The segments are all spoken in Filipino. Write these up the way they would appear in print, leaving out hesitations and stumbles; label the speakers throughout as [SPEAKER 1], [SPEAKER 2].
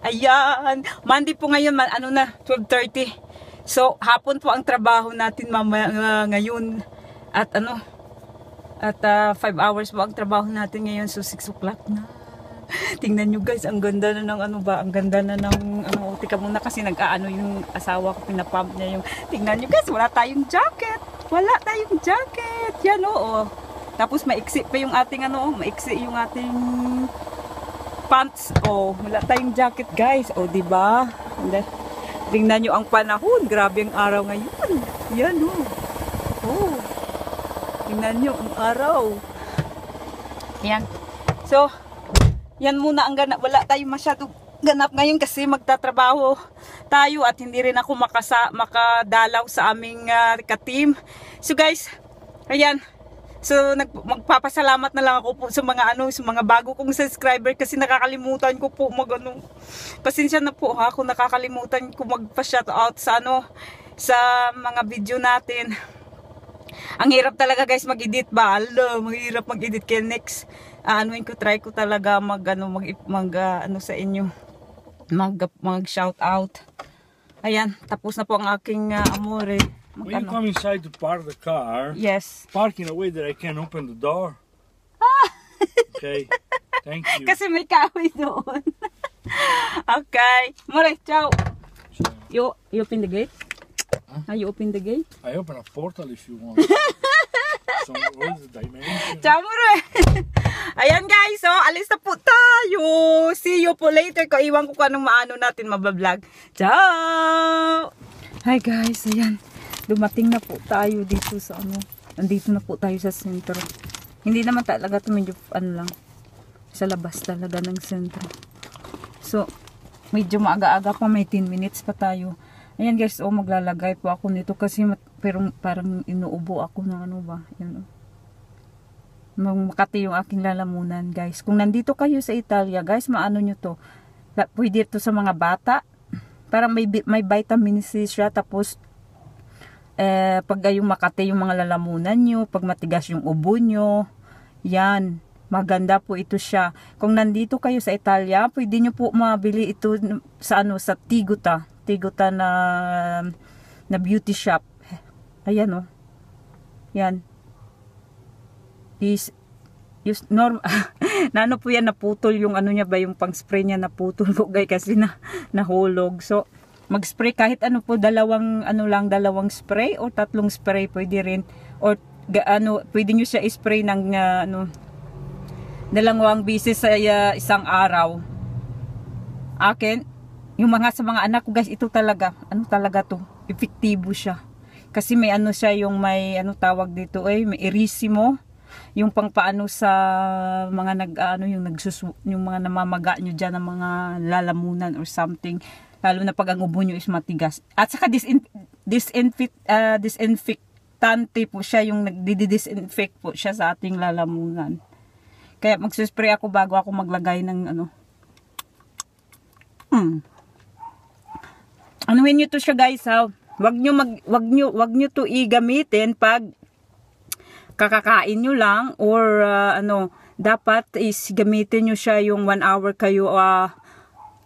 [SPEAKER 1] Ayan. Monday po ngayon, ano na, 12:30. So, hapon po ang trabaho natin ngayon. At 5 hours po ang trabaho natin ngayon. So, 6 o'clock na. Tingnan nyo guys, ang ganda na ng ang ganda na ng tika muna kasi nag-aano yung asawa ko, pinapump niya yung, tingnan nyo guys, wala tayong jacket. Wala tayong jacket. Yan oo. Tapos maiksi pa yung ating maiksi yung ating pants. Oh, wala tayong jacket guys. Oh, di ba? Tingnan nyo ang panahon. Grabe ang araw ngayon. Yan oh. Oh. Tingnan nyo ang araw. Yan. So, yan muna ang ganap. Wala tayong masyadong ganap ngayon kasi magtatrabaho tayo at hindi rin ako makadalaw sa aming ka-team. So guys, ayan. So magpapasalamat na lang ako po sa mga bago kong subscriber kasi nakakalimutan ko po pasensya na po ha kung nakakalimutan ko magpa-shoutout sa sa mga video natin. Ang hirap talaga guys mag-edit ba? Mahirap mag-edit kaya next try ko talaga sa inyo. Mag-shout out. Ayan, tapos na po ang aking amore.
[SPEAKER 2] When you come inside to park the car,
[SPEAKER 1] yes.
[SPEAKER 2] Park in a way that I can open the door. Okay, thank you.
[SPEAKER 1] Kasi may kahoy doon. Okay. More, ciao. You open the gate? Huh? You open the gate?
[SPEAKER 2] I open a portal if you want. So, what is the dimension?
[SPEAKER 1] Ciao, More. Ayan guys, so alis na po tayo. See you po later. Iwan ko anong natin mabablog. Ciao! Hi guys, ayan. Dumating na po tayo dito sa Nandito na po tayo sa sentro. Hindi naman talaga ito medyo sa labas talaga ng sentro. So, medyo maaga-aga pa, may 10 minutes pa tayo. Ayan guys, maglalagay po ako nito kasi pero parang inuubo ako ng Yan Makati yung aking lalamunan guys. Kung nandito kayo sa Italia guys, maano nyo to. Pwede ito sa mga bata. Parang may vitamin C siya. Tapos pag yung makati yung mga lalamunan nyo, pag matigas yung ubo nyo, yan. Maganda po ito siya. Kung nandito kayo sa Italia, pwede nyo po mabili ito sa sa Tiguta. Tiguta na beauty shop. Ayan Yan. Po yan, naputol yung niya ba, yung pang spray niya naputol po guys kasi nahulog. So mag-spray kahit po, dalawang spray o 3 spray pwede rin, or pwede nyo siya i-spray ng 2 beses sa isang araw. Akin yung sa mga anak ko guys, ito talaga talaga to, epektibo siya kasi may siya, yung may tawag dito may erisimo, yung pangpaano sa mga yung mga namamaga nyo dyan ng mga lalamunan or something, lalo na pag ang ubo nyo is matigas. At saka disinfectante po siya, yung nagdi-disinfect po siya sa ating lalamunan. Kaya magsuspray ako bago ako maglagay ng Anuhin nyo to siya guys ha. Wag nyo to igamitin pag kakakain nyo lang, or dapat is gamitin nyo siya yung 1 hour kayo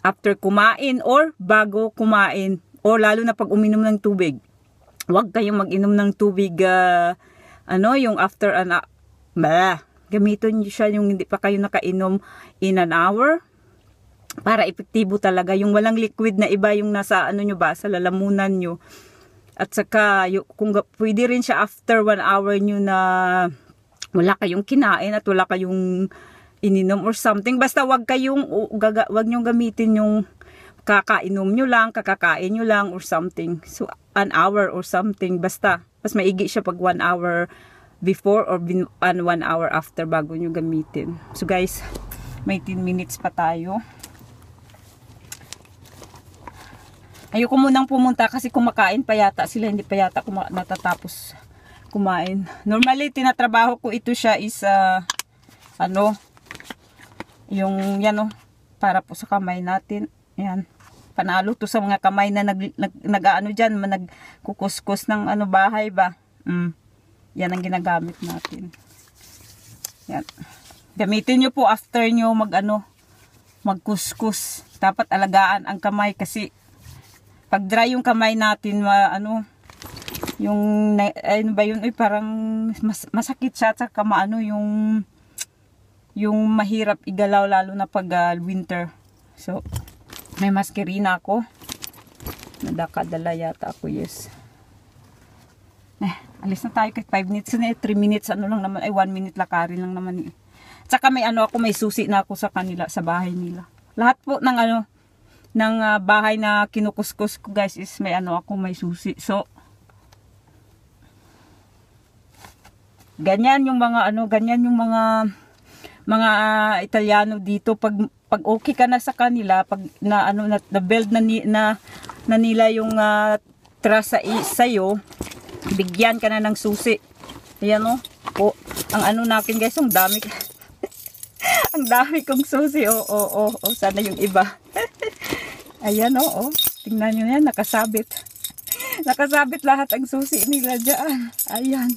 [SPEAKER 1] after kumain or bago kumain, or lalo na pag uminom ng tubig. Wag kayong mag-inom ng tubig yung after gamitin nyo siya yung hindi pa kayo nakainom in 1 hour para epektibo talaga, yung walang liquid na iba yung nasa nyo ba, sa lalamunan nyo. At saka, kung pwede rin siya after 1 hour nyo na wala kayong kinain at wala kayong ininom or something. Basta wag nyo gamitin yung kakainom nyo lang, kakakain nyo lang or something. So, 1 hour or something. Basta, mas maigi siya pag 1 hour before or 1 hour after bago nyo gamitin. So guys, may 10 minutes pa tayo. Ayoko munang pumunta kasi kumakain pa yata sila, hindi pa yata natatapos kumain. Normally, tinatrabaho ko ito siya is, yung para po sa kamay natin. Yan. Panalo to sa mga kamay na dyan, nagkukuskus ng bahay ba. Yan ang ginagamit natin. Yan. Gamitin nyo po after nyo magkuskus. Dapat alagaan ang kamay kasi pag dry yung kamay natin, yung ano ba yun, parang masakit siya at saka yung mahirap igalaw lalo na pag winter. So may maskerina ako. Nadakadala yata ako, yes. Alis na tayo kahit 5 minutes na 3 minutes, 1 minute lakarin lang naman. Tsaka may may susi na ako sa kanila, sa bahay nila. Lahat po ng bahay na kinukuskus ko guys is may may susi. So, ganyan yung mga Italiano dito pag okay ka na sa kanila, pag na build na nila yung trust sa'yo, bigyan ka na ng susi. Ayan o. Ang natin guys, ang dami. Ang dami kong susi. Sana yung iba. Ayan o. Tingnan nyo yan, nakasabit. Nakasabit lahat ang susi nila dyan. Ayan.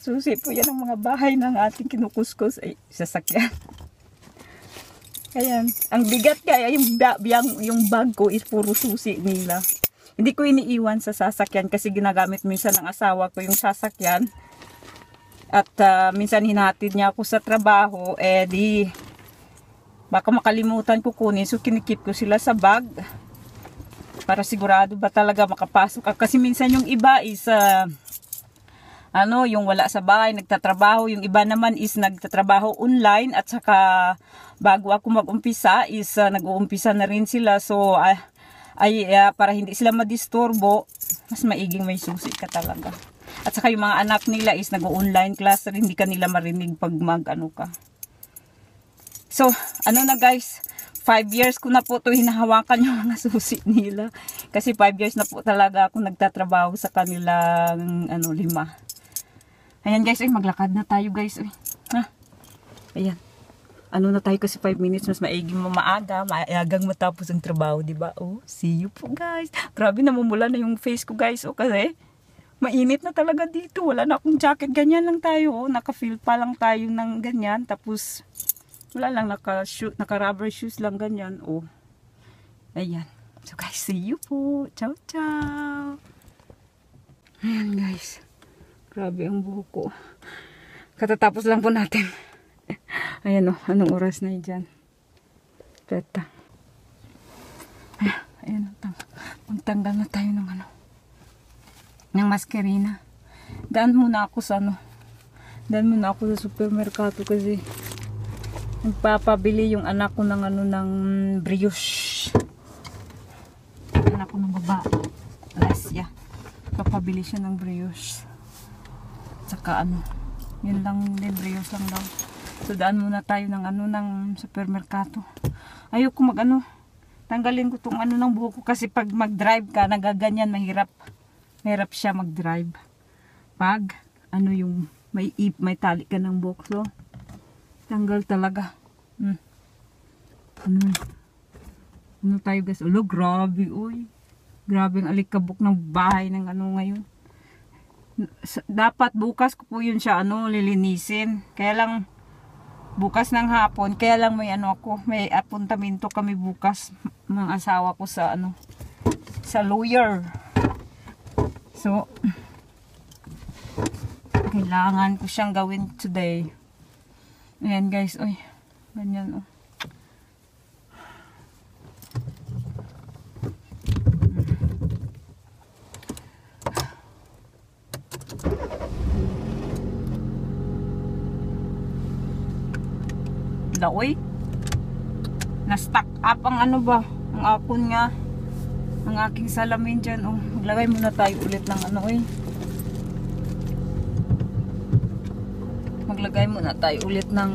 [SPEAKER 1] Susi po yan ang mga bahay ng ating kinukuskus. Ay, sasakyan. Ayan. Ang bigat kaya yung bag ko is puro susi nila. Hindi ko iniiwan sa sasakyan kasi ginagamit minsan ng asawa ko yung sasakyan. At minsan hinatid niya ako sa trabaho. Baka makalimutan ko kunin. So kinikip ko sila sa bag. Para sigurado ba talaga makapasok ka. Kasi minsan yung iba is yung wala sa bahay, nagtatrabaho. Yung iba naman is nagtatrabaho online. At saka bago ako mag-umpisa is nag-uumpisa na rin sila. So para hindi sila madisturbo, mas maiging may susi ka talaga. At saka yung mga anak nila is nag-online class, hindi ka nila marinig pag ka. So, na guys, 5 years ko na po ito hinahawakan yung mga susi nila. Kasi 5 years na po talaga ako nagtatrabaho sa kanilang 5. Ayan guys, maglakad na tayo guys. Ayan. Na tayo kasi 5 minutes, mas maiging maagang matapos ang trabaho, diba? See you po guys. Grabe, namumula na yung face ko guys, kasi mainit na talaga dito. Wala na akong jacket, ganyan lang tayo, naka-feel pa lang tayo ng ganyan, tapos wala lang, naka-rubber shoes lang ganyan, Ayan. So guys, see you po. Ciao, ciao. Ayan guys. Grabe ang buhok ko. Katatapos lang po natin. Ayan anong oras na dyan? Peta. Ayan magtanggal na tayo ng maskerina. Daan muna ako sa supermerkado kasi nagpapabili yung anak ko ng brioche. Anak ko ng babae. Alessia. Papabili siya ng brioche. Saka yun lang din, brioche lang daw. So daan muna tayo ng supermerkado. Ayoko tanggalin ko tong ng buhok ko kasi pag mag-drive ka, nagaganyan, mahirap siya mag-drive. Pag yung may tali ka ng buhok, so tanggal talaga. Tayo guys, grabe, grabe ang alikabok ng bahay ng ngayon. Dapat bukas ko po yun siya lilinisin. Kaya lang bukas ng hapon, kaya lang may apuntamento kami bukas ng asawa ko sa sa lawyer. So kailangan ko siyang gawin today. Ayan guys, ganyan na-stuck up ang ang apon nga ang aking salamin dyan. Maglagay muna tayo ulit ng maglagay muna tayo ulit ng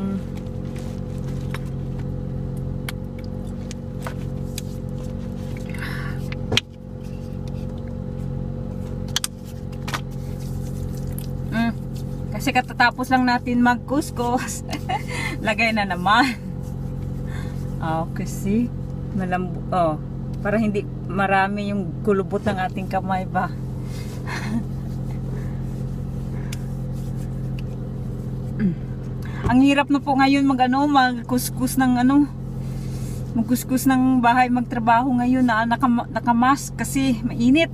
[SPEAKER 1] kasi katatapos lang natin magkuskus. Lagay na naman. Kasi malambo. Para hindi marami yung kulubot ng ating kamay ba. Ang hirap na po ngayon magkuskus ng magkuskus ng bahay magtrabaho ngayon na nakamask kasi mainit.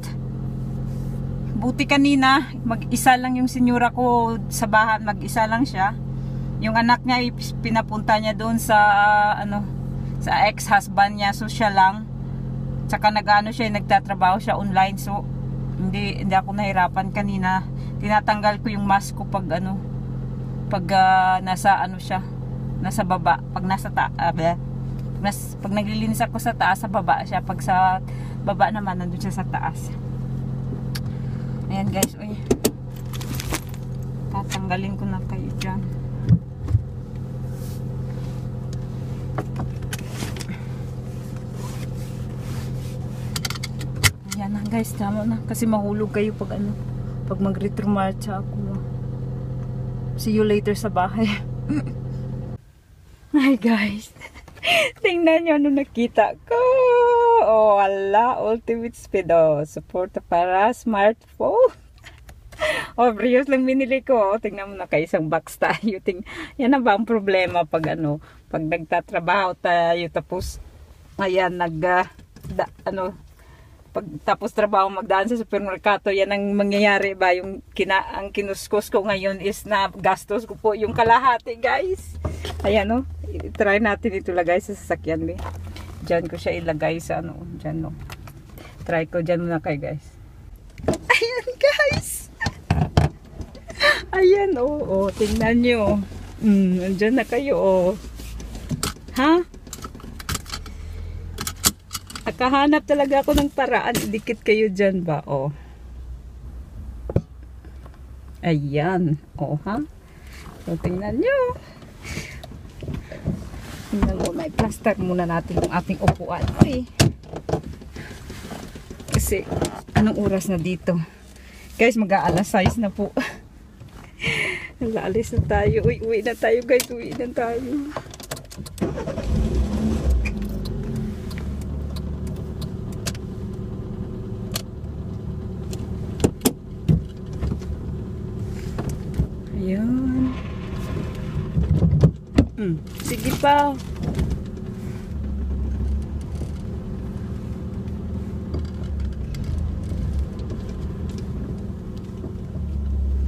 [SPEAKER 1] Buti kanina mag-isa lang yung senyora ko sa bahay, mag-isa lang siya. Yung anak niya pinapunta niya doon sa sa ex-husband niya, so siya lang. Tsaka nagtatrabaho siya online, so hindi ako nahirapan kanina. Tinatanggal ko yung mask ko pag nasa siya, nasa baba, pag nasa pag naglilinis ako sa taas, sa baba siya, pag sa baba naman nandun siya sa taas. Ayan guys, uy. Tatanggalin ko na kayo dyan. Ayan na guys, tama na. Kasi mahulog kayo pag pag mag-retromarcha ako. See you later sa bahay. Hi guys. Tingnan nyo ano nakita ko. Oh, wala. Ultimate speed. Oh, support para smartphone. Oh, Brios lang binili ko. Oh, tingnan mo na kayo, isang box tayo. Yan na ba ang problema pag pag nagtatrabaho tayo tapos ayan pag tapos trabaho magdaan sa supermerkado, yan ang mangyayari ba yung ang kinuskus ko ngayon is na gastos ko po yung kalahati guys. Ayan oh. Try natin ito lagay sa sasakyan. Diyan ko siya ilagay sa diyan no. Try ko diyan muna kayo guys. Ayan guys. Ayan oh, tingnan niyo. Andiyan na kayo oh. Ha? Nakahanap talaga ako ng paraan. Idikit kayo diyan ba oh. Ayan oh ha. So tingnan niyo. Tingnan mo, may plaster muna natin yung ating upuan. Uy. Kasi, anong oras na dito? Guys, mag-aalas 6 na po. Nalalis na tayo. Uwi na tayo guys. Uwi na tayo. Ayan. Sige pa.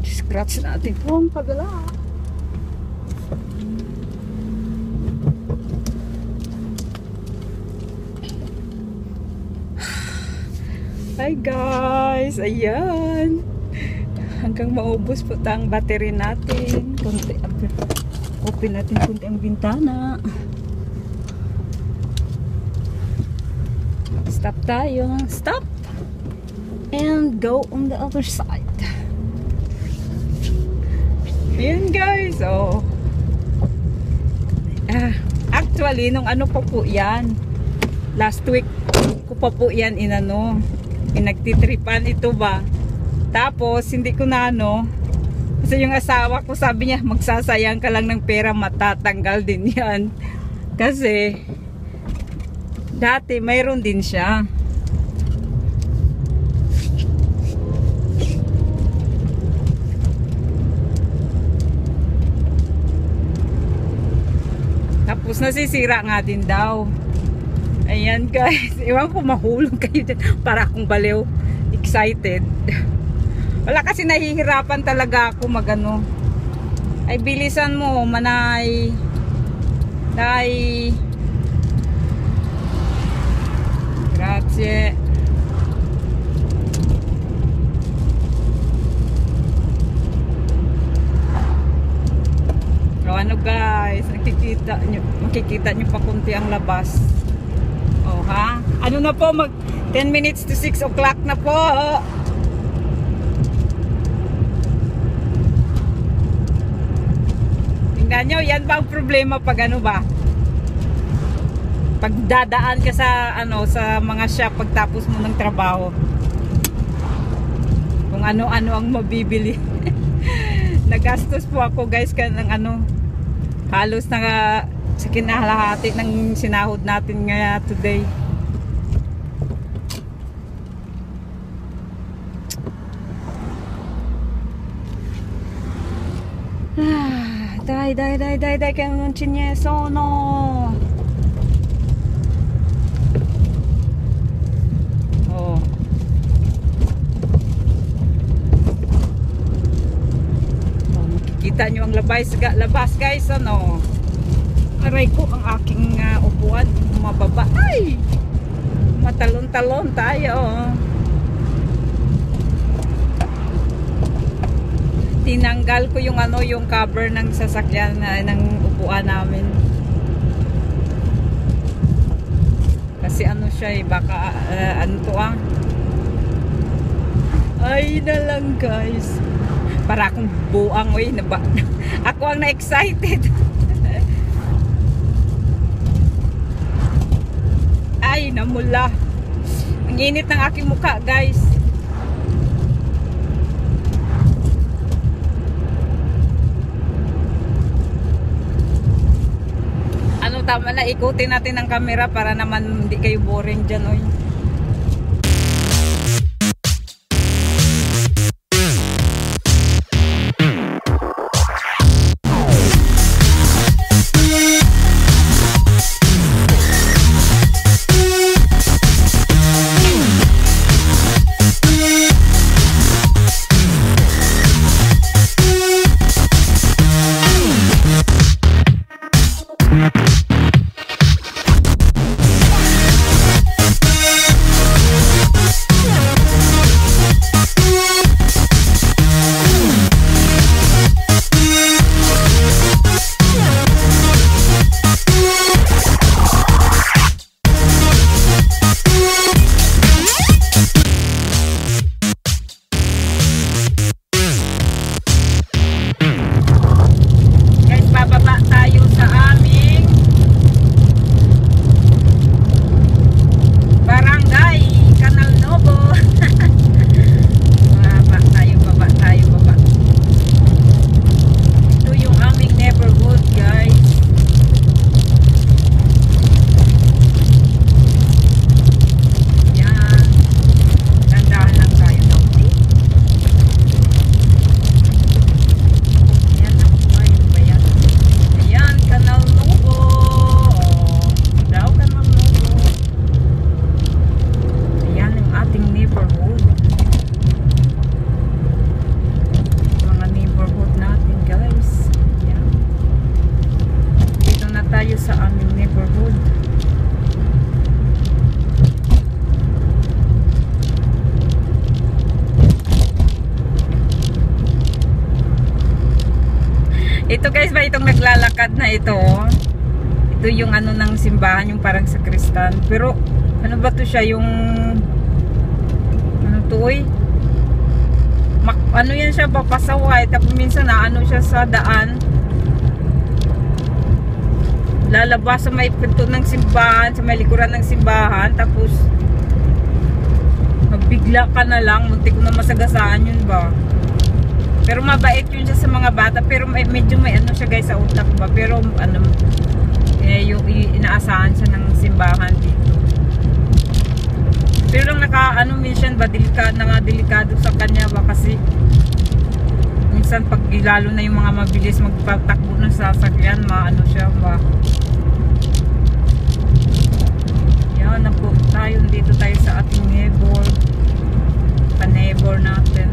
[SPEAKER 1] Scratch natin po ang pagala. Hi guys, ayan. Hanggang maubos po ang battery natin. Open natin kunti ang bintana. Stop tayo. Stop. And go on the other side. Ayan guys. Oh. Actually, nung pa po yan. Last week ko pa po yan pinagtitripan ito ba. Tapos, hindi ko na kasi yung asawa ko sabi niya, magsasayang ka lang ng pera, matatanggal din yan. Kasi, dati mayroon din siya. Tapos nasisira nga din daw. Ayan guys, iwan ko mahulog kayo dyan. Para akong baliw, excited. Wala kasi nahihirapan talaga ako magano. Ay bilisan mo, manay. Dai. Grazie. O ano guys, makikita nyo pa kunti ang labas. Oh ha? Ano na po, 10 minutes to 6 o'clock na po. Tingnan nyo, yan ba ang problema pag pag dadaan ka sa sa mga shop pagtapos mo ng trabaho. Kung ano-ano ang mabibili. Nagastos po ako guys ng halos sa kinalahati ng sinahod natin nga today. Dai kaya ng chinyeso no. Kita nyo ang labas guys, ano. Aray ko ang aking upuan, mababa. Ay! Matalon-talon tayo. Tinanggal ko yung ano, yung cover ng sasakyan ng upuan namin. Kasi ano siya baka ano to Ay na lang guys. Para akong buang ako ang na-excited. Ay namula. Ang init ng aking mukha guys. Tama na, ikutin natin ang camera para naman hindi kayo boring dyan, oy. Ito guys ba itong naglalakad na ito? Ito yung ano ng simbahan, yung parang sakristan. Pero ano ba to siya? Yung ano to ano yan siya, papasaway. Tapos minsan na ano siya sa daan. Lalabas sa may pinto ng simbahan, sa may likuran ng simbahan. Tapos mabigla ka na lang. Muntik ko na masagasaan yun ba? Pero mabait yun siya sa mga bata. Pero medyo may ano siya guys sa utak ba. Pero ano, yung inaasahan siya ng simbahan dito. Pero lang ano minsan ba delikado sa kanya ba kasi minsan pag lalo na yung mga mabilis magpatakbo ng sasakyan, maano siya ba. Yan na po tayo, dito tayo sa ating neighbor, pa-neighbor natin.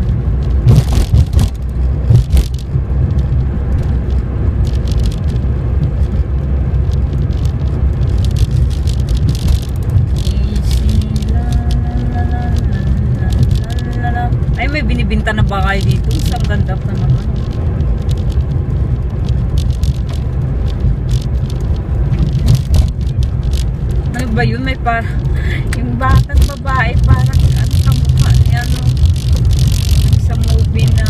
[SPEAKER 1] Ay, may binibinta na bakay dito. Ang ganda pa naman. Ano ba yun? May yung batang babae parang ano sa mukha niya, no? Sa movie na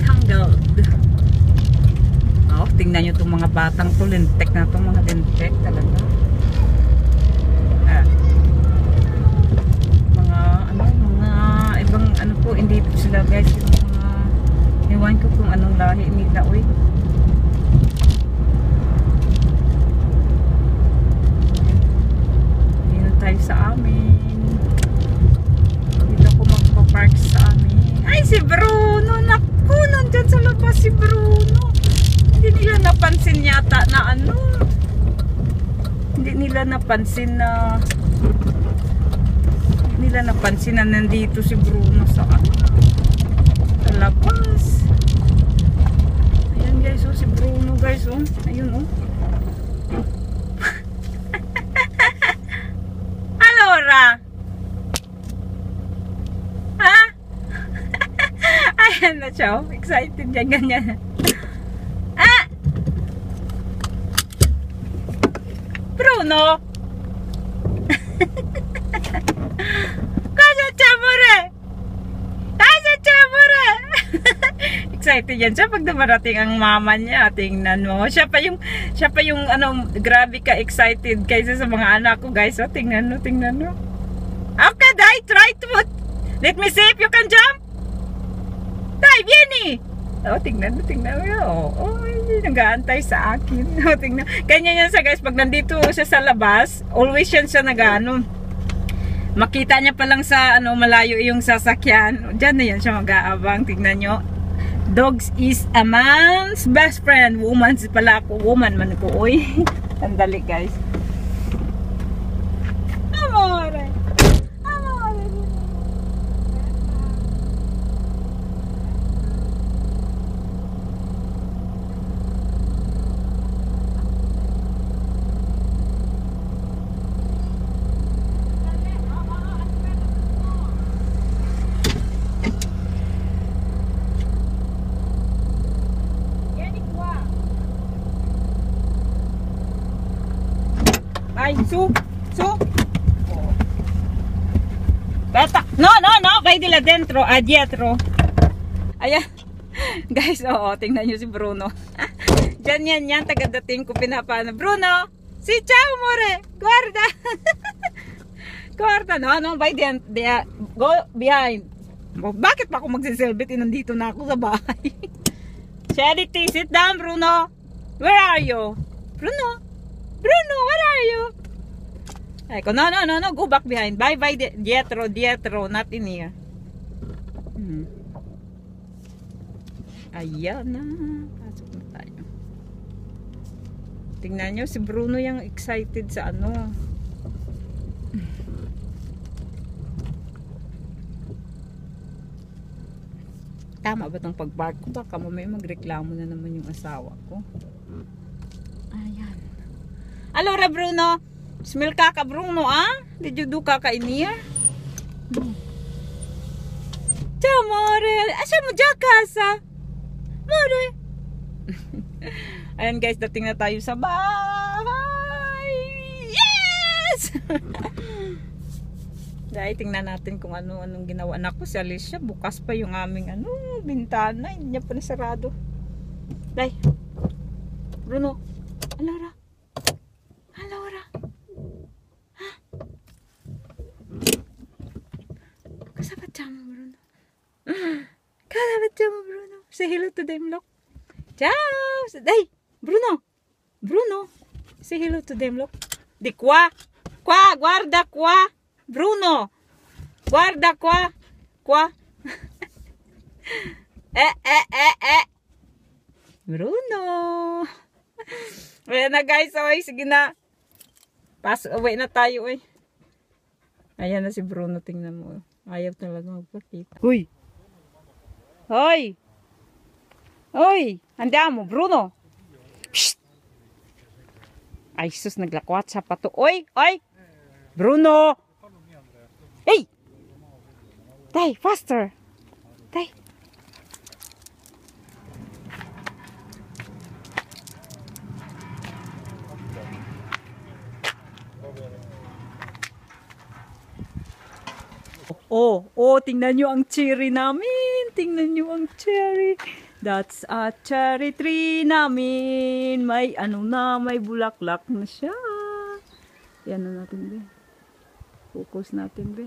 [SPEAKER 1] Tangled. Oh, tingnan nyo itong mga batang to. Lintek na itong mga lintek talaga. Ano po, hindi po sila guys yung mga iwan ko kung anong lahi nila dito tayo sa amin, dito ako magpa-park sa amin. Ay si Bruno, naku, nandyan sa labas si Bruno. Hindi nila napansin yata na ano, hindi nila napansin na nandito si Bruno sa labas. guys, oh. Ayun, oh. Alora! Ha? Ayan na siya, oh. Excited yan, ganyan. Ah! Bruno! Kasa chamore! Kasa chamore! Excited yan siya pag dumarating ang mama niya. Tingnan mo. Siya pa yung ano, grabe ka excited kaysa sa mga anak ko, guys. Oh, tingnan mo, tingnan mo. Okay, Dai, try to. Let me see if you can jump. Dai, vieni. Oh, tingnan mo, tingnan mo. Oh, nag-aantay sa akin. Oh, tingnan. Ganyan yan siya, guys. Pag nandito siya sa labas, always yan siya nag-ano. Makita niya pa lang sa ano, malayo yung sasakyan. Diyan na yan siya mag-aabang. Tingnan nyo. Dogs is a man's best friend. Woman's pala ako. Woman man ko. Uy. Sandali, guys. Amore. Amore. Ay, su. Beta. No. Vai di là dentro, dietro. Ayan. Guys, oo, tingnan nyo si Bruno. Diyan yan, tagadating ko pinapano. Bruno! Si ciao, more! Guarda! Guarda, no, vai go behind. Bakit pa ako magsiselfie? Nandito na ako sa bahay. Charity, sit down, Bruno. Where are you? Bruno, where are you? Eko, no, go back behind. Bye, dietro, not in here. Ayan na. Pasok na tayo. Tingnan nyo, si Bruno yung excited sa ano. Tama ba itong pag-park ko? Baka mamaya magreklamo na naman yung asawa ko. Ayan. Allora, Bruno. Smell kaka, Bruno, ah? Did you do kaka in here? Ciao, more. Asa mo dyan, casa? More. Ayan, guys. Dating na tayo sa bahay. Yes! Dahil tingnan natin kung anong ginawa. Naku, si Alicia, bukas pa yung aming bintana. Hindi niya pa nasarado. Dahil. Bruno. Alora. Kasama Bruno. Say hello to them, look. Ciao! Hey, Bruno. Say hello to them, look. Di qua. Guarda qua. Bruno. Guarda qua. Bruno. Ayan na, guys. Okay, sige na. Pass away na tayo, eh. Ayan na si Bruno. Tingnan mo. Ayaw talaga magpakita. Hoy! Andiamo, Bruno! Psst! Ay, sus, naglakwat sa pato. Oy! Bruno! Hey! Dai, faster! Dai! Tingnan nyo ang cherry namin. Tingnan nyo ang cherry. That's a cherry tree namin. May may bulaklak na siya. Yan na natin, be. Focus natin, be.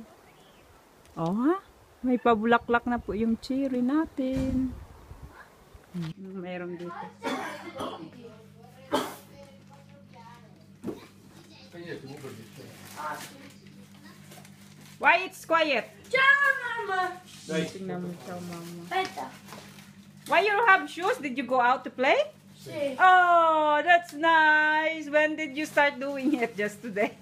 [SPEAKER 1] Ha? May pabulaklak na po yung cherry natin. Mayroon dito. Why it's quiet?
[SPEAKER 3] Ciao, Mama.
[SPEAKER 1] Tingnan mo, ciao, Mama.
[SPEAKER 3] Aspetta.
[SPEAKER 1] Why you have shoes? Did you go out to play?
[SPEAKER 3] Sì.
[SPEAKER 1] Oh, that's nice. When did you start doing it? Just today?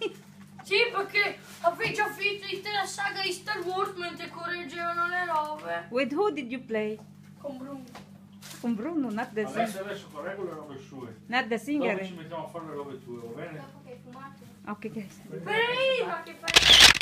[SPEAKER 3] Sì, perché ho finito la saga di Star Wars mentre correggevano le robe.
[SPEAKER 1] With who did you play?
[SPEAKER 3] Con Bruno.
[SPEAKER 1] Con Bruno, not the singer.
[SPEAKER 2] Adesso correggo le robe sue.
[SPEAKER 1] Not the singer.
[SPEAKER 2] Dopo ci mettiamo a fare le robe tue, va bene?
[SPEAKER 3] Dopo che hai fumato.
[SPEAKER 1] Okay, guys.
[SPEAKER 3] Prima che fai...